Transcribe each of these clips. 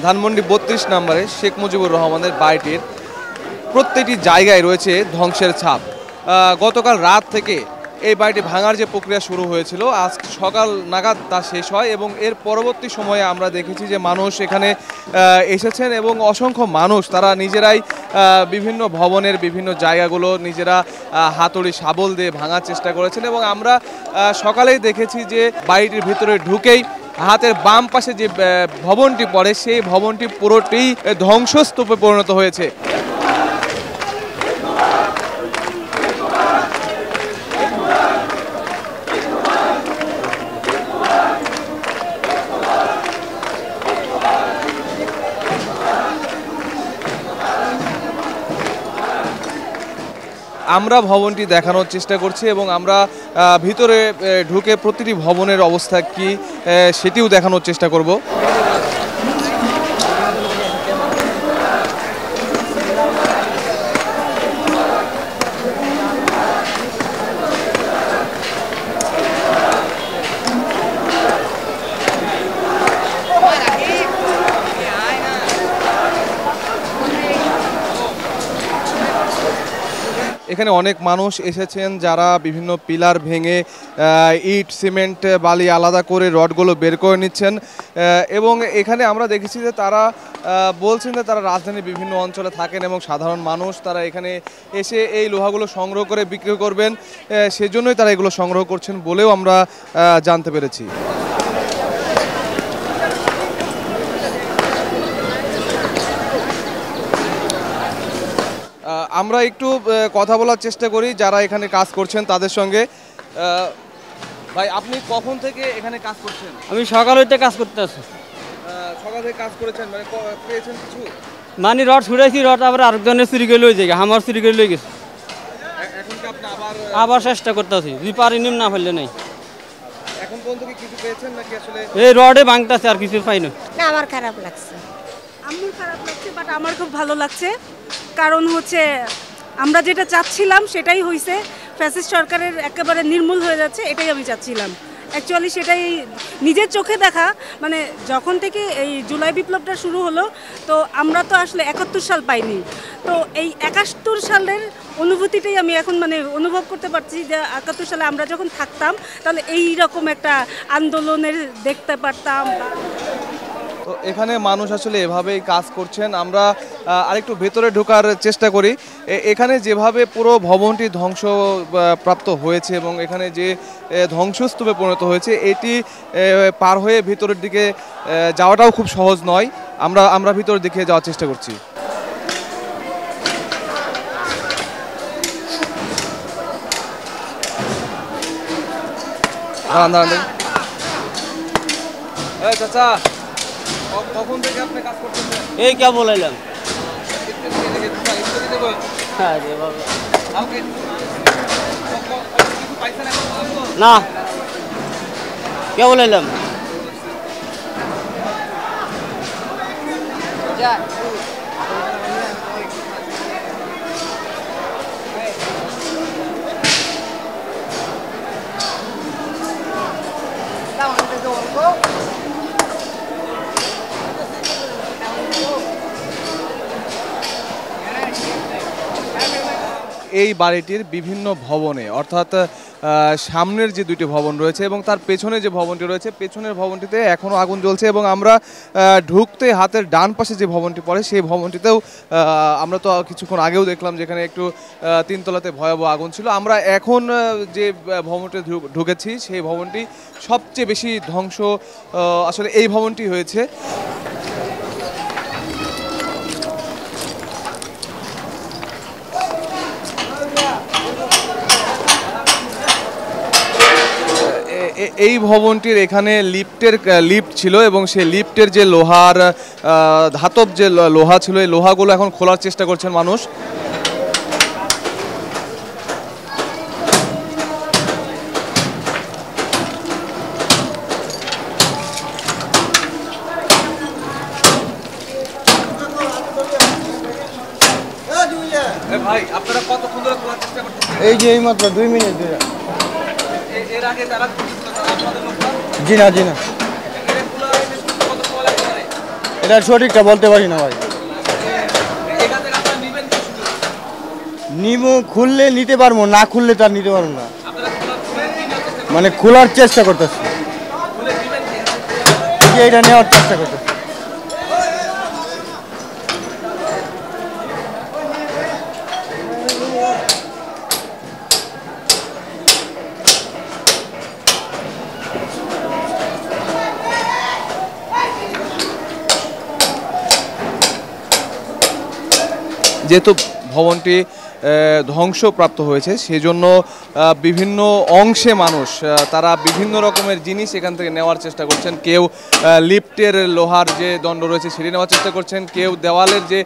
ধানমন্ডি ৩২ নম্বরে শেখ মুজিবুর রহমানের বাড়িটির প্রত্যেকটি জায়গায় রয়েছে ধ্বংসের ছাপ। গতকাল রাত থেকে এই বাড়িটি ভাঙার যে প্রক্রিয়া শুরু হয়েছিল, আজ সকাল নাগাদ তা শেষ হয় এবং এর পরবর্তী সময়ে আমরা দেখেছি যে মানুষ এখানে এসেছেন এবং অসংখ্য মানুষ তারা নিজেরাই বিভিন্ন ভবনের বিভিন্ন জায়গাগুলো নিজেরা হাতুড়ি শাবল দিয়ে ভাঙার চেষ্টা করেছেন এবং আমরা সকালেই দেখেছি যে বাড়িটির ভিতরে ঢুকেই হাতের বাম পাশে যে ভবনটি পড়ে সেই ভবনটি পুরোটি ধ্বংসস্তূপে পরিণত হয়েছে। আমরা ভবনটি দেখানোর চেষ্টা করছি এবং আমরা ভিতরে ঢুকে প্রতিটি ভবনের অবস্থা কি সেটিও দেখানোর চেষ্টা করব। এখানে অনেক মানুষ এসেছেন যারা বিভিন্ন পিলার ভেঙে ইট সিমেন্ট বালি আলাদা করে রডগুলো বের করে নিচ্ছেন এবং এখানে আমরা দেখেছি যে তারা বলছেন যে তারা রাজধানীর বিভিন্ন অঞ্চলে থাকেন এবং সাধারণ মানুষ তারা এখানে এসে এই লোহাগুলো সংগ্রহ করে বিক্রি করবেন, সেজন্যই তারা এগুলো সংগ্রহ করছেন বলেও আমরা জানতে পেরেছি। আমরা একটু কথা বলার চেষ্টা করি যারা এখানে কাজ করছেন তাদের সঙ্গে। ভাই, আপনি কখন থেকে এখানে কাজ করছেন? আমি সকাল হইতে কাজ করতে আছি। সকাল থেকে কাজ করেছেন, মানে পেয়েছেন কিছু? মানে রড ছুড়াইছি, রড আবার আরেকজনের চুরি করে লই যায়, আমার চুরি করে লই গেছে। এখন কি আপনি আবার চেষ্টা করতে আছি, যদি পারিনি না ফেললে নাই। এখন পর্যন্ত কি কিছু পেয়েছেন নাকি আসলে এই রডে ভাঙতেছে আর কিছু পাই না? না, আমার খারাপ লাগছে। আমার খারাপ লাগছে, বাট আমার খুব ভালো লাগছে। কারণ হচ্ছে আমরা যেটা চাচ্ছিলাম সেটাই হয়েছে। ফ্যাসিস্ট সরকারের একেবারে নির্মূল হয়ে যাচ্ছে, এটাই আমি চাচ্ছিলাম। অ্যাকচুয়ালি সেটাই নিজের চোখে দেখা। মানে যখন থেকে এই জুলাই বিপ্লবটা শুরু হলো, তো আমরা তো আসলে 71 সাল পাইনি। তো এই 71 সালের অনুভূতিটাই আমি এখন মানে অনুভব করতে পারছি যে 71 সালে আমরা যখন থাকতাম তাহলে এই রকম একটা আন্দোলনের দেখতে পারতাম। তো এখানে মানুষ আসলে এভাবেই কাজ করছেন। আমরা আরেকটু ভেতরে ঢোকার চেষ্টা করি। এখানে যেভাবে পুরো ভবনটি ধ্বংসপ্রাপ্ত হয়েছে এবং এখানে যে ধ্বংসস্তূপে পরিণত হয়েছে, এটি পার হয়ে ভিতরের দিকে যাওয়াটাও খুব সহজ নয়। আমরা ভিতরের দিকে যাওয়ার চেষ্টা করছি। চাচা, কখন থেকে আপনি কাজ করতেছেন? এই কে বলাইলাম? না, কে বলাইলাম? এই বাড়িটির বিভিন্ন ভবনে, অর্থাৎ সামনের যে দুটি ভবন রয়েছে এবং তার পেছনে যে ভবনটি রয়েছে, পেছনের ভবনটিতে এখনও আগুন জ্বলছে এবং আমরা ঢুকতে হাতের ডান পাশে যে ভবনটি পড়ে সেই ভবনটিতেও আমরা তো কিছুক্ষণ আগেও দেখলাম যেখানে একটু 3 তলাতে ভয়াবহ আগুন ছিল। আমরা এখন যে ভবনটি ঢুকেছি সেই ভবনটি সবচেয়ে বেশি ধ্বংস আসলে এই ভবনটি হয়েছে। এই ভবনটির এখানে লিফট ছিল এবং সেই লিফটের যে লোহার ধাতব যে লোহা ছিল, এই লোহাগুলো এখন খোলার চেষ্টা করছেন মানুষ। ভাই, আপনারা কতক্ষণ ধরে খোলার চেষ্টা করতেছেন? এই যে এই মাত্র 2 মিনিট ধরে। এর আগে তারা আপনাদের লোকটা? জি না। এটা সঠিকটা বলতে পারি না ভাই। নিমো খুললে নিতে পারবো, না খুললে তার নিতে পারবো না, মানে খোলার চেষ্টা করতেছি, এটা নেওয়ার চেষ্টা করতেছি। যেহেতু ভবনটি ধ্বংসপ্রাপ্ত হয়েছে সেজন্য বিভিন্ন অংশে মানুষ তারা বিভিন্ন রকমের জিনিস এখান থেকে নেওয়ার চেষ্টা করছেন। কেউ লিফটের লোহার যে দণ্ড রয়েছে সেটি নেওয়ার চেষ্টা করছেন, কেউ দেওয়ালের যে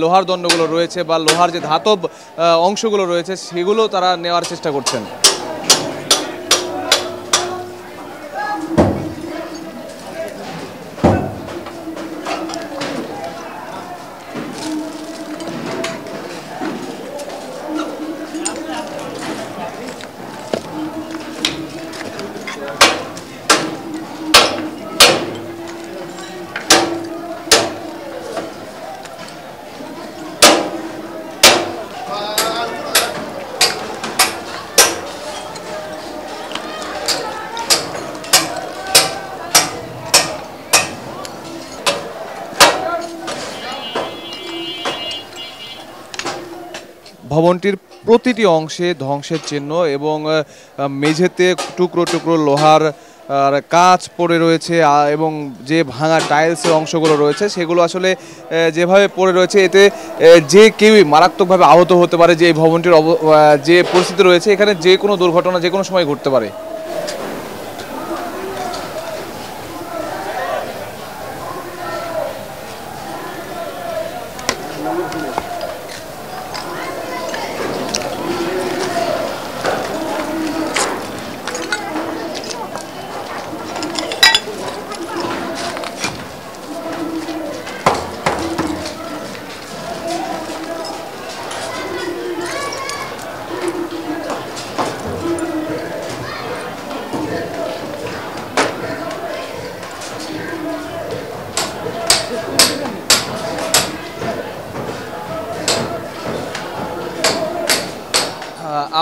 লোহার দণ্ডগুলো রয়েছে বা লোহার যে ধাতব অংশগুলো রয়েছে সেগুলো তারা নেওয়ার চেষ্টা করছেন। ভবনটির প্রতিটি অংশে ধ্বংসের চিহ্ন এবং মেঝেতে টুকরো টুকরো লোহার কাঁচ পড়ে রয়েছে এবং যে ভাঙা টাইলসের অংশগুলো রয়েছে সেগুলো আসলে যেভাবে পড়ে রয়েছে এতে যে কেউই মারাত্মকভাবে আহত হতে পারে। যে এই ভবনটির যে পরিস্থিতি রয়েছে এখানে যে কোনো দুর্ঘটনা যে কোনো সময় ঘটতে পারে।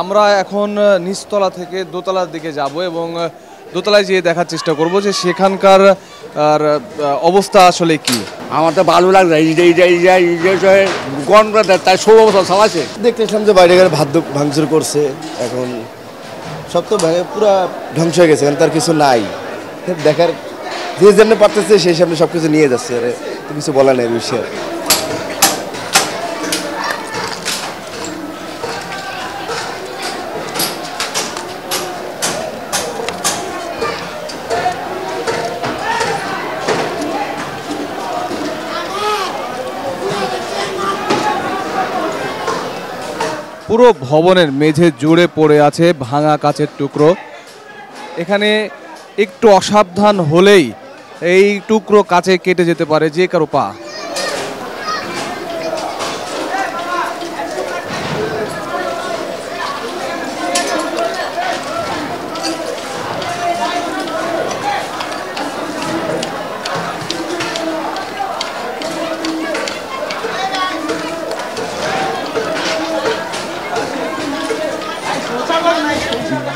আমরা এখন নিচতলা থেকে দোতলার দিকে যাব এবং দোতলায় যেয়ে দেখার চেষ্টা করব যে সেখানকার অবস্থা আসলে কি। আমার তো ভালো লাগছে তাই 16 বছর চালাচ্ছে। দেখতেছিলাম যে বাইরে ভাঙচুর করছে, এখন সব তো ভেঙে পুরা ধ্বংস হয়ে গেছে, তার কিছু নাই দেখার, যে যেমনি পারতেছে সেই সামনে সব কিছু নিয়ে যাচ্ছে, তো কিছু বলা নেই বিষয়ে। পুরো ভবনের মেঝে জুড়ে পড়ে আছে ভাঙা কাচের টুকরো। এখানে একটু অসাবধান হলেই এই টুকরো কাচে কেটে যেতে পারে যে কারো পা।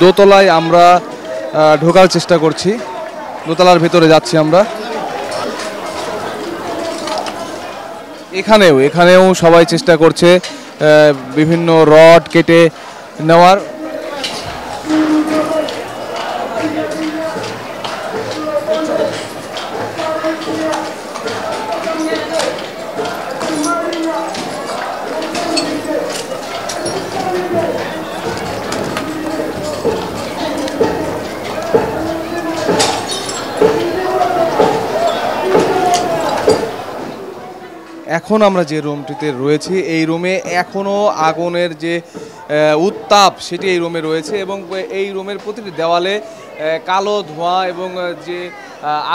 দোতলায় আমরা ঢোকার চেষ্টা করছি, দোতলার ভিতরে যাচ্ছি আমরা। এখানেও সবাই চেষ্টা করছে বিভিন্ন রড কেটে নেওয়ার। এখন আমরা যে রুমটিতে রয়েছি এই রুমে এখনও আগুনের যে উত্তাপ সেটি এই রুমে রয়েছে এবং এই রুমের প্রতিটি দেওয়ালে কালো ধোঁয়া এবং যে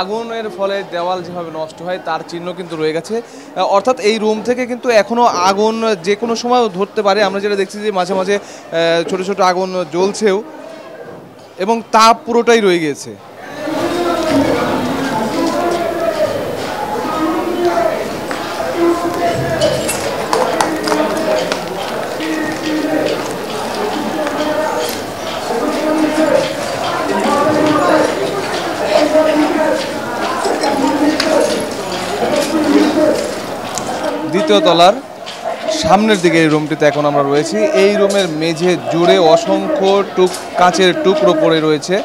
আগুনের ফলে দেওয়াল যেভাবে নষ্ট হয় তার চিহ্ন কিন্তু রয়ে গেছে। অর্থাৎ এই রুম থেকে কিন্তু এখনও আগুন যে কোনো সময় ধরতে পারে। আমরা যেটা দেখছি যে মাঝে মাঝে ছোট ছোট আগুন জ্বলছেও এবং তাপ পুরোটাই রয়ে গিয়েছে। দ্বিতীয় তলার সামনের দিকে এই রুমটিতে এখন আমরা রয়েছি। এই রুমের মেঝে জুড়ে অসংখ্য কাচের টুকরো পড়ে রয়েছে।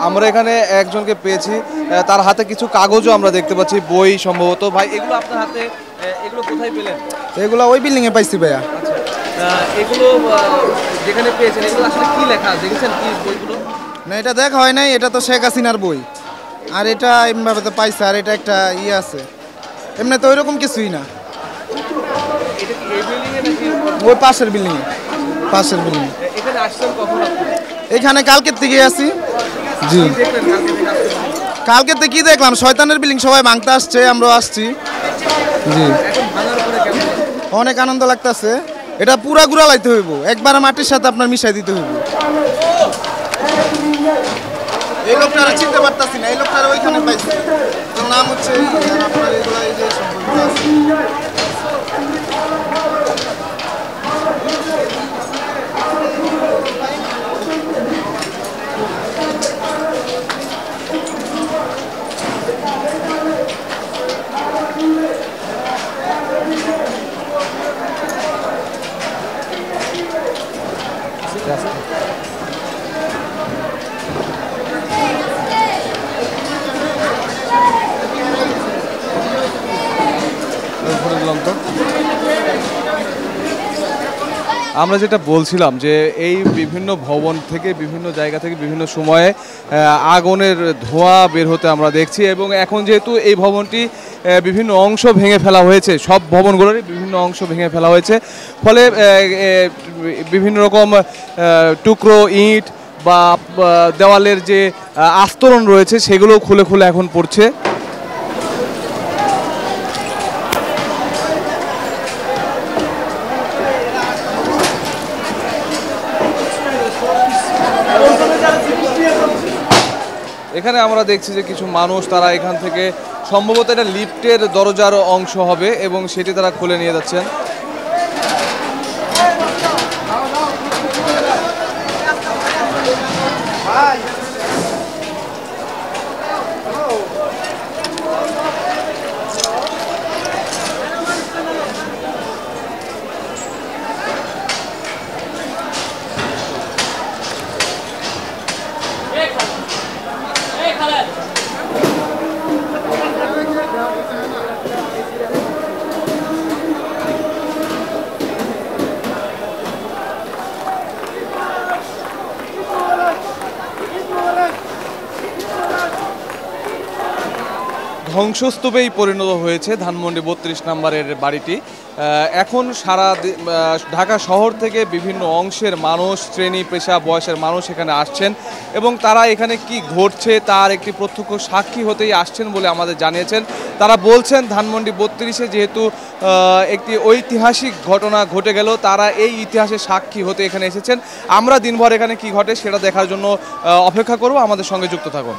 আমরা এখানে একজনকে পেয়েছি, তার হাতে কিছু কাগজও আমরা দেখতে পাচ্ছি, বই সম্ভবত। ভাই, এগুলো আপনার হাতে, এগুলো কোথায় পেলেন? এগুলো ওই বিল্ডিং এ পাইছি ভাইয়া। এগুলো যেখানে পেয়েছেন এগুলো আসলে কি লেখা দেখেছেন কি বইগুলো? না, এটা দেখা হয় নাই, এটা তো শেখ হাসিনার বই। আর এটা এমনিভাবে তো পাইছে, আর এটা একটা ইয়ে আছে, এমনি তো ওইরকম কিছুই না। এটা কি এই বিল্ডিং এ নাকি ওই পাশের বিল্ডিং এ? পাশের বিল্ডিং। এখানে আসছেন কখন আপনি? এখানে কালকের থেকে আছি। জি, কি দেখলেন কালকে থেকে আসছেন? কালকে থেকে কি দেখলাম, শয়তানের বিল্ডিং সবাই ভাঙতে আসছে, আমরাও আসছি। জি, এখন ভাঙার পরে কেমন লাগছে? অনেক আনন্দ লাগতেছে। এটা পুরা গুড়া লাইতে হইব, একবার মাটির সাথে আপনার মিশাই দিতে হইব। এই লোকটারা চিনতে পারতাছি না, এই লোকটারা ওইখানে পাইছি, তার নাম হচ্ছে আপনার এগুলা এই যে সম্পর্ক আছে। আমরা যেটা বলছিলাম যে এই বিভিন্ন ভবন থেকে বিভিন্ন জায়গা থেকে বিভিন্ন সময়ে আগুনের ধোঁয়া বের হতে আমরা দেখছি, এবং এখন যেহেতু এই ভবনটি বিভিন্ন অংশ ভেঙে ফেলা হয়েছে, সব ভবনগুলোরই বিভিন্ন অংশ ভেঙে ফেলা হয়েছে, ফলে বিভিন্ন রকম টুকরো ইট বা দেওয়ালের যে আস্তরণ রয়েছে সেগুলো খুলে খুলে এখন পড়ছে। এখানে আমরা দেখছি যে কিছু মানুষ, তারা এখান থেকে সম্ভবত এটা লিফটের দরজার অংশ হবে এবং সেটি তারা খুলে নিয়ে যাচ্ছেন। ধ্বংসস্তূপেই পরিণত হয়েছে ধানমন্ডি ৩২ নম্বরের বাড়িটি। এখন সারা ঢাকা শহর থেকে বিভিন্ন অংশের মানুষ, শ্রেণী পেশা বয়সের মানুষ এখানে আসছেন এবং তারা এখানে কি ঘটছে তার একটি প্রত্যক্ষ সাক্ষী হতেই আসছেন বলে আমাদের জানিয়েছেন। তারা বলছেন ধানমন্ডি ৩২-এ যেহেতু একটি ঐতিহাসিক ঘটনা ঘটে গেল, তারা এই ইতিহাসের সাক্ষী হতে এখানে এসেছেন। আমরা দিনভর এখানে কি ঘটে সেটা দেখার জন্য অপেক্ষা করব, আমাদের সঙ্গে যুক্ত থাকুন।